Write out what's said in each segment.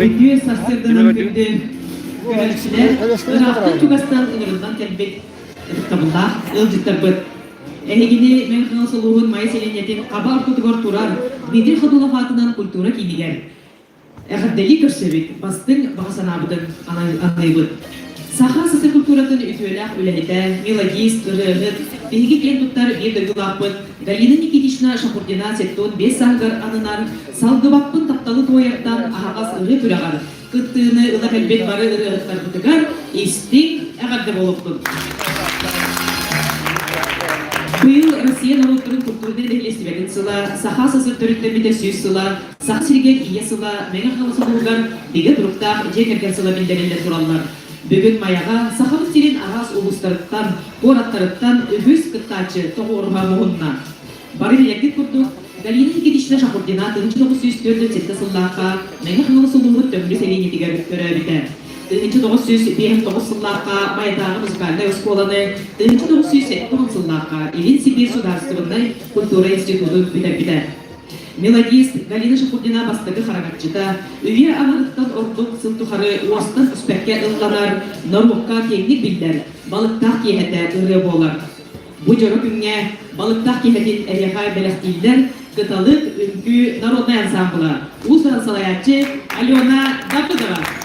Video sastırdığı günde yöneticiler Irak'tan Tugas'tan ınırından kelbek tabında ılcıtlar bıt. Ehegini Mevkana Soluğun Mayseleniyetin Kabar Kutugar Turar Bedir Khadula Fatınan Kultura Kiniger. Ehadeli körsebek bastın bağısanabıdın anayıbıd. Saha sası kulturatın ütüelak üleheten, melodist, ırığıt, behigiklen tuttar bir dırgılapıd, Galinin ikidişna şapurdina settun 5 sahgar anınar, Salgыбаппын taпталы туойартан ahağas ırı türeğar, kıttığını ılak elbet barı ırığıtlar bıtıgar, istin eğardı boluptun. Bıyıl Россия народların kulturda dehlestivegin sıla, saha sası törütlemide süs sıla, saha sirgen iya sıla, meğen halısı bulgar, dige durukta cekergen sıla bildirenler turallar. Bugün mayağa sahamız sirin aras uluslarıttan, boratlarıttan öbüz kıttaçı toğurma muhunna. Barı bileklik kurduk, Galinin gidişine şapurdina 1904 sıllarqa, meğen halısı bulgur tömrü selini tigar töröbiter. 1909 sıllarqa Maydağı müzikalne öskolanı, 1909 sıllarqa Ilin Sibir Sudarstывындай Kultura Institutu biter. Melodist Galina Şapurdina bastığı haragatçıda, üye anarıktan orduk sıltuharı uastan üspekke ıllanar, normukka teknik bilder, balıktaq kehete ırı bolar. Bu joruk günge balıktaq kehetin erehay belektiler, kıtalık ünkü narodna ensambla, uluslararası salayatçı Alyona Dapıdava.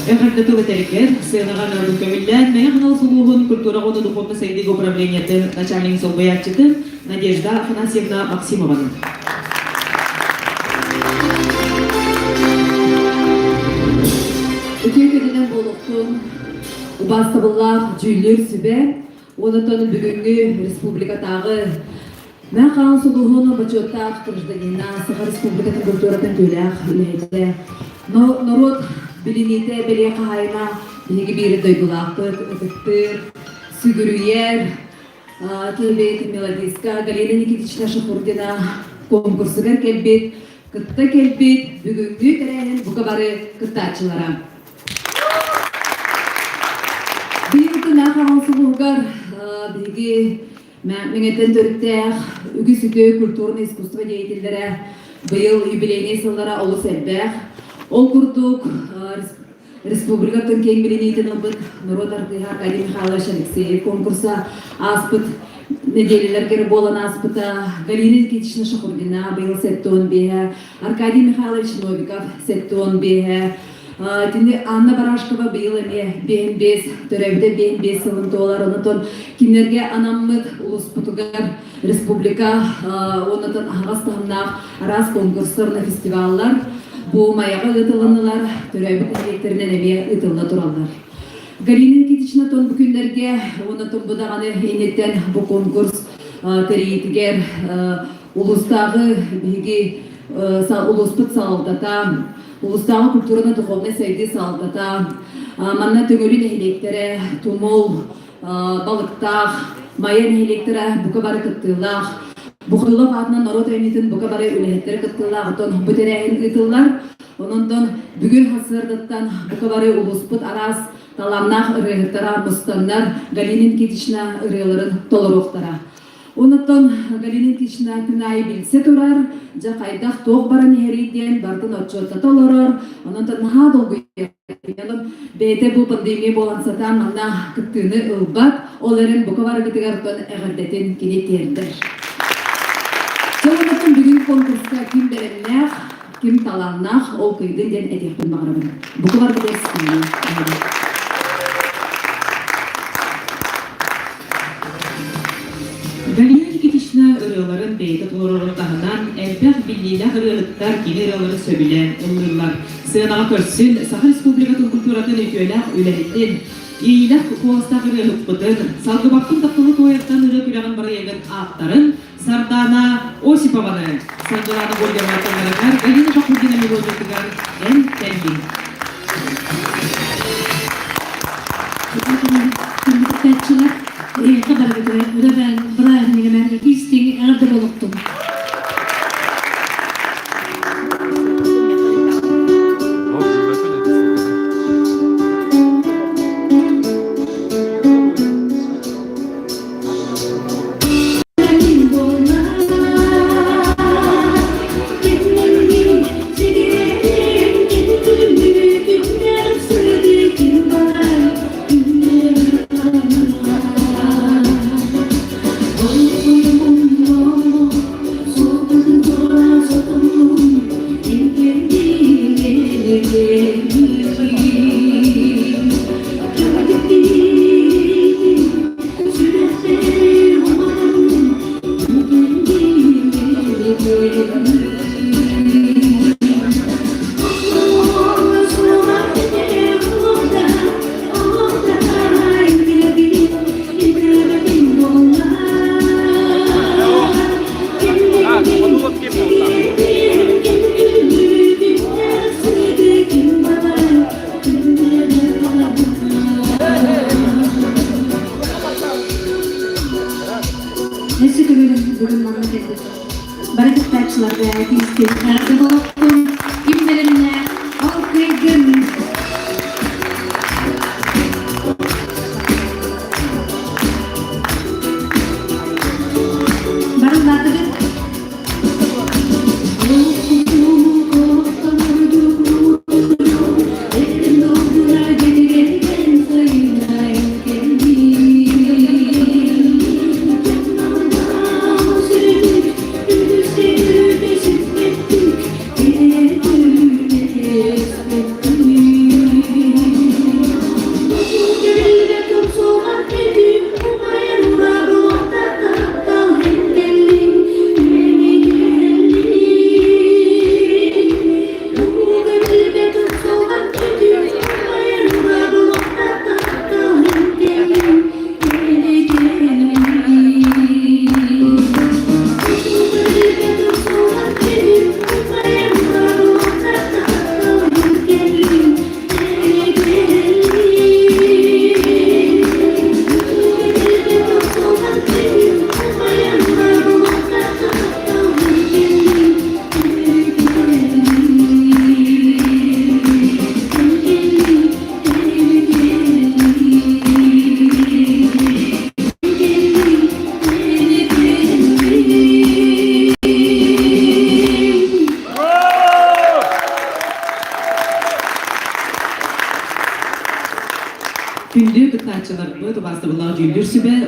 Efendim teşekkür sığınagan ördük kömüllen meğen suluğun kultura kodu duhumda sayıdık upravleniyetin начальник Салгыбаппын Надежда Афанасьевна Максимовa'nın. Ülkeden boluktun, Ubastabıllar, Cüllür, Sübe, Onatonun bugünkü Respublikadağı Ben kalan suluğunu bacıotta gражданина Саха Республикатын культуратын төләх үләйді. Народ білінеті біле қайна беге бері дойдулақты, үтіктір, сүгірүйер, келбет, мелодиска, Галина Никитична Шахурдина конкурсыгар келбет, кытта келбет, бүгінгі тәрәйін бұқа бары кыттачылара. Бейінгі нақаған сuluğугар беге Меңеттен төрттәқ, үгісігі культурны искусство деятелдері бұйыл юбилейный сылдара олыс әлбәқ. Ол күрдік республикатын кең білінейтін ұлбыт Народ артыға Аркадий Михайлович Алексеев конкурса аспыт неделелер кері болан аспыта Галина Никитична Шахурдина бұйыл сәттуын бейі, Аркадий Михайлович Новиков сәттуын бейі. Анна Барашкова быйыл эме бейінбез, төрәбіде бейінбез сылын тоолар, онытын кинерге анаммыт Улуспутугар республика, онытын ағастығымнақ арас конкурстарны фестиваллар, бұл маяға ұтылынылар, төрәбіт электерінен эме ұтылына тұралар. Галина Никитична тон бүкіндерге, онытын бұдағаны енеттен бұл конкурс тәрейітігер улустағы бейге Улуспут салдата, Улустағы культураны духовный сайды салдата, манна төңөлі нәхелектері, тумол, балықтақ, майя нәхелектері бұқа бары кыттылақ, бұқылық атынан народ әметін бұқа бары үләхеттері кыттылақ, отын бұтәрәйін ұтылар, онынтын бүгін хасырдықтан бұқа бары Улуспут арас, таламнақ ұрығыттара, мұстаннар, Галина Никитична ұрығыларын толыроқтара. Онытын Галина Никитична күнайы білсе тұрар, жақайдақ тоқ барын ерейден бардың отчетта толырыр, онытын наға долғы ерейден. Бәйті бұл пандемия болан сатан манна күттіні ұлбат, оларын бұқа бары күтігартын әғірдетін кенетердір. Онытын бүгін конкурска кім берілнәқ, кім таланнақ, ол көйдің ден әдекпін бағырабын. Бұқа бары күтігартын. Галина Никитична ырыларын бейті толырылықтағынан әлбәқ біллейлі ырылықтар кені ырылары сөбілен ұлылар. Сынаға көрсін Саха Республикатын культуратын өкөләқ үләлеттен Ийләқ қуастақ ырылық бұдын, Салгыбаппын тапталы туойартан ыры күләғын бары егін аттарын Сардана Осипованы, Сандыраны бөлгерватыларығар, Галина Шахурдина мелодиятығар ән тәлбін. Күрмәттәтчілер, қабар көтірі, өді бән бұрайын негемен кестегі әрді болуқтым.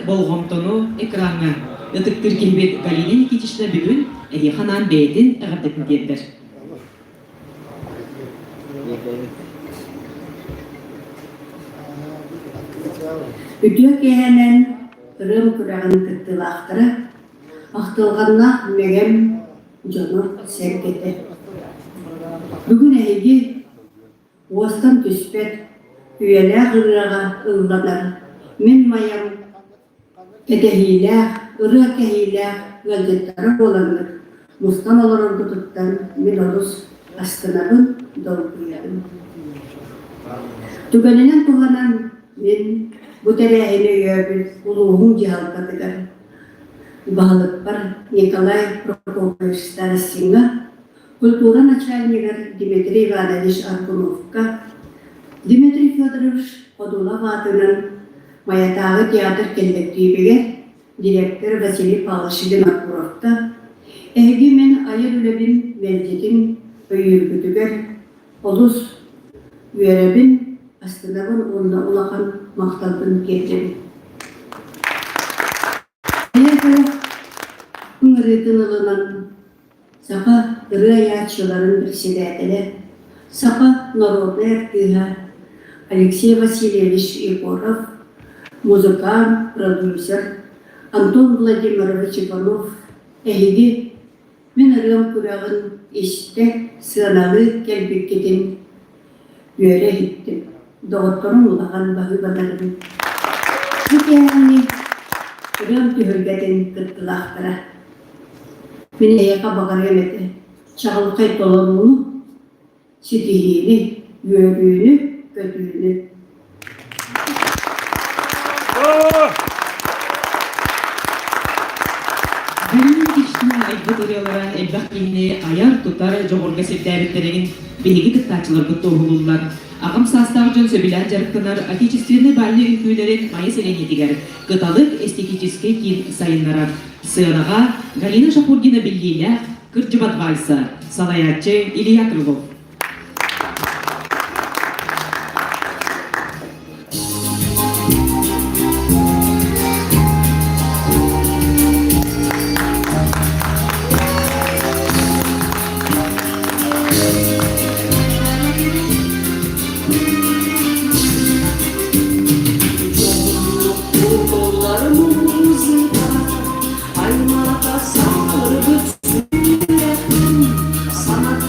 болгомтону экранга. Ытыктыр келбет Галина Никитична бүгүн ханан бейтин эгардатын дедер. Үтө кehenen ырым күрэҕин кыттылаахтара ахтылганна мегем жону серкете. Бүгүн эһиги уостан түспет үйэлээх ырыаҕа ылланар. Мен маям этэһиилээх, ырыа кэһиилээх галдеттара буоланнар. Мустан олорон тутуттан мен олус астынабын долгуябын. Түгэнинен туһанан мен Бутеряхины үйөбүн улуғын жиһалкатыгар. Баһалыппар Николай Прокофьевич Старостинга, культура начальнигар Дмитрий Иванович Аркуновка, Дмитрий Федорович Подулав атынан Маятағы театр келбектүйбегер директор Василий Павлович Демакуровка, эһиги мен айыр үлебин мелдетин өйүргүтүгер олус үйөрөбин астынабын онна улахан мақталбын келдім. Әйәді үңіретін ылынан сақа ыры аячыларын председателі, сақа народный артыға Алексей Васильевич Егоров, музыкант, продюсер Антон Владимирович Иванов, әйгі мен ырым күрағын ешті сығаналы келбеккетін үйері еттім. Доғыттырын ұлаған бағы бадарын. Бүкәні ұрым түхіргәден кірттілақтыра. Мен әйеқа бағар еметі. Чағылқай толынуыны, сетігені, үйерүйіні, көтүйіні. Галина Никитична айбытырылара элбақ кейіне аяр тұтар жоғырға септәріттереген бейгі кіттачылар күтті ұғылылар. Ағым састағы жөн сөбілән жарықтынар отечественный бәлі үкілерін майы селенетігер. Кыталық эстетический кин сайынларар. Сыянаға Галина Шапургина білгейлі Кырджыбат вальса, салаятчы Илья Крылов. Sanat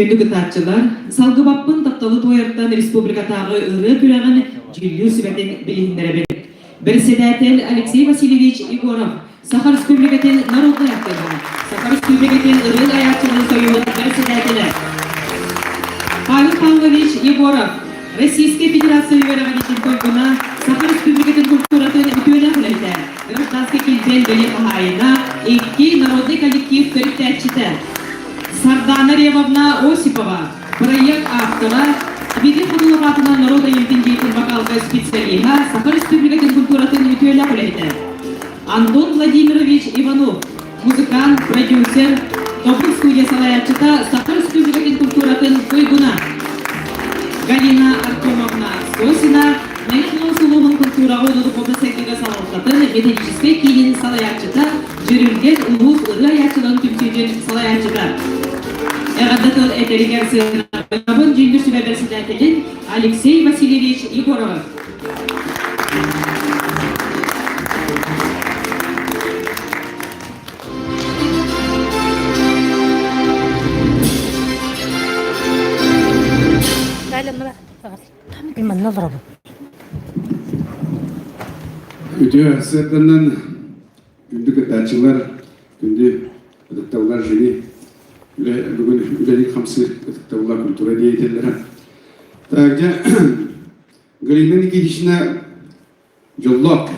Күндү кытаатчылар, Салгыбаппын тапталы туойартан республикатагы ыры күрэҕин жилүү сүбэтин билиһиндеребит. Председатель Алексей Васильевич Егоров, Саха Республикатын народный активы, Саха Республикатын ырыл аячылы союзу председателі. Павел Павлович Егоров, Российская Федерация вероятности койкуна, Саха Республикатын культуратын ütüöне кылайда, гражданский килбен бели хахайына, икки народный коллектив көрүктәчите. Сардана Ревовна Осипова, проект автора, Виды фотографатына народа емтиндейтін бакалга специалиха, Саха Республикатын культуратын ütüöне кылайда. Антон Владимирович Иванов, музыкант, продюсер, Топын студия салаячыта Саха Республикатын культуратын койгуна. Галина Артемовна Сосина, Мехло Сулумын культура ойдуду попесектігі салаттатын методический кейін салаячыта, жүрілген улус ұры аячылын түмсүйден салаячыта. Эғаддатыл әтерігерсі Рабын жүндір сүбәберсідәтелін Алексей Васильевич Егоров. Өте сәрденнен күнді кітачылар, күнді үдіктаулар жini, бүгін үлелік қамсы үдіктаулар культура дейтелері. Тағда Галинен кедішіне жоллақ.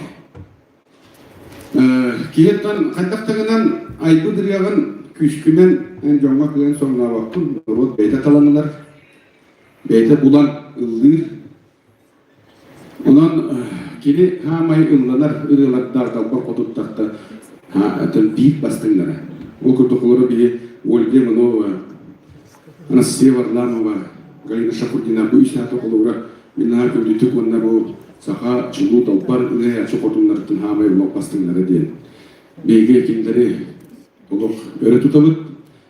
Кейеттен қайдақтығынан айбы дырияғын күшкімен жоңға күйен соңына вақытын бұрот бейті таланылар. Бейті бұлан ұллыр. Онан кені хамай ұлланар, ұрылардар қалпар қотыптақты әтін бейт бастыңдары. Ол күртіқылары бейі Ольга Манова, Анастасия Варламова, Галина Шахурдина бұл үшіне атықылығы менің күнді түк онына бұл сақа чылу талпар ұлы әтші қотынлардың хамай ұлық бастыңдары дейін. Бейге кендері ұлық өрі тұтабыд.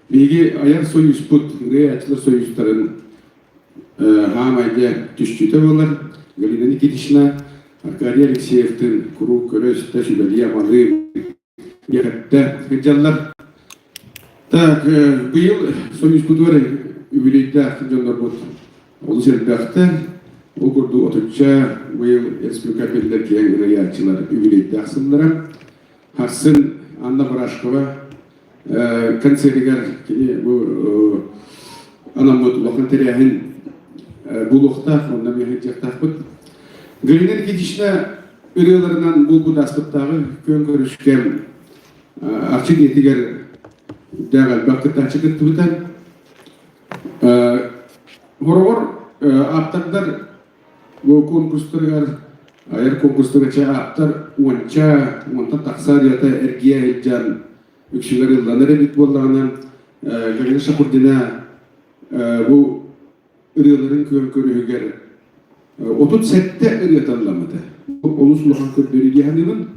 Бейге аяр союз бұд, ұлы әтшілер союздарын хамайда түшчеті болар. Галина Никитична, Аркадий Алексеевтің құру көріс тәшібәлі амалы ехетті ғыджалар. Так, бұйыл союз бұдуары үбілейді ақынжандар бұд. Олы жербәқті, ол күрді отыча бұйыл республика белдер кейін ғыраячылар үбілейді ақсындары. Хақсын Анна Барашкова, канцелігер кені бұл анамыд ұлақын тәрәхін бұлықтақ, онда мехен жақтақ бұд. Галинен кетішіне үрелерінен бұл бұд аспыттағы көн көрішкен ақчын етігер дәғал бақыттан чықытты бұдан. Ғорғыр аптардар бұл конкурстырғар, айыр конкурстырғача аптар онта тақсар ята әргия әлжан үкшілер ұлданыр әбет болағына Галина Шахурдина бұл ырыларын көрігер. Отут сәтті ыры танламады. Оны сұлыған көрдері дегенімін.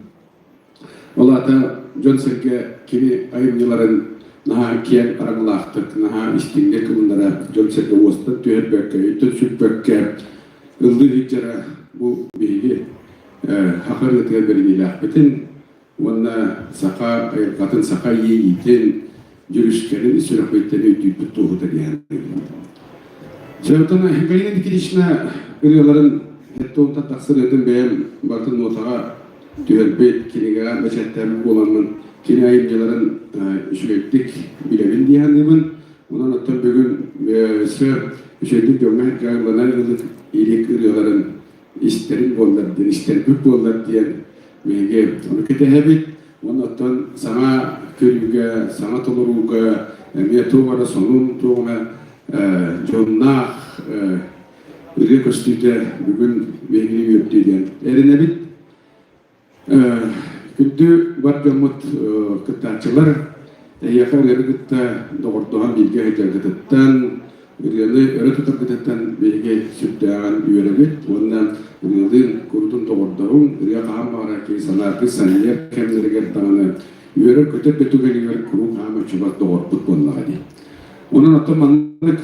Олата жон сәрге кені айырмыларын наға кен араңылақтық, наға істіңдер кіміндері жон сәрге осыдан түйер бөкке, үйтін сүт бөкке, ылды витчера бұл бейге хақыр етіген берінейлі ақпетін. Онына сақа айырқатын сақа егейтен жүрішкерін үсір ақпеттен өйтіп тұғыды дегенімін. Сөйтін Галина Никитична ұрыларын әтті онта тақсыр өтін бәйім бартын отаға түйербет кенеге мәчәттәмі боламын. Кене айымжаларын үшілеттік білемін дейінімін. Онан оттан бүгін үшелдік жоңға жағыланар ұлық елек ұрыларын істерін болдар, істер бүк болдар дейін мәйге оны кәті әбет. Онан оттан саңа көріге, саңа толыруға, әме туғара соңын туғына жоннақ үрге көстүйді бүгін бейгілі өптейден. Әріне біт, күнді бар жомыт күттачылар, әйеқа өрі күтті доғырдуған білге әйдергітіттен, үргені өрі тұтыр күтіттен бейге сүттіған үйері біт. Ондан үргелдің күрдің доғырдуғын, үрге қағам бағыра кей санарғы санер кәмдергер тағаны үйері күтіп бетугелігер күру қағам өтшібат доғыр бұт болуға дей. Onun atılmanlık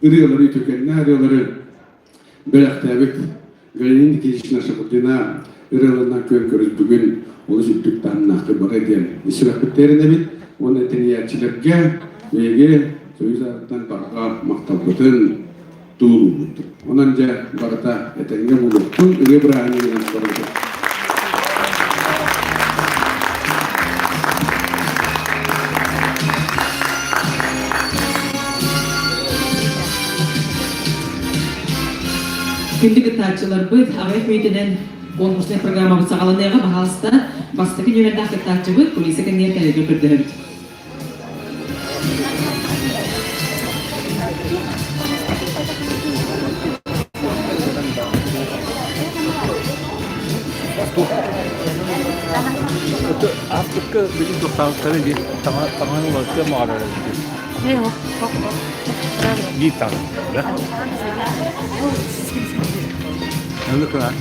ırıyaları tükenine arıyorları bıraktı. Galinin dikişine şakutuna ırıyalarından köyün körüz bugün olu süttükten nakı bana diyen. İsirah bütlerine bit, onun eteniyatçılıkga ve Söz arıttan barga maktabıtın tuğruluttur. Onanca barata etenge buluktun, öge bırağını yılan barıdır. Күндүк таачылар быт агай көйденен конкурсный программабыз сагаланайга баһалыста бастыгы нөмердә таачы быт полиция кеңер кәлеге көрдүр. Artık benim dostlarım bir tamam olarak mağara Ne o? bir tane. Ne kadar?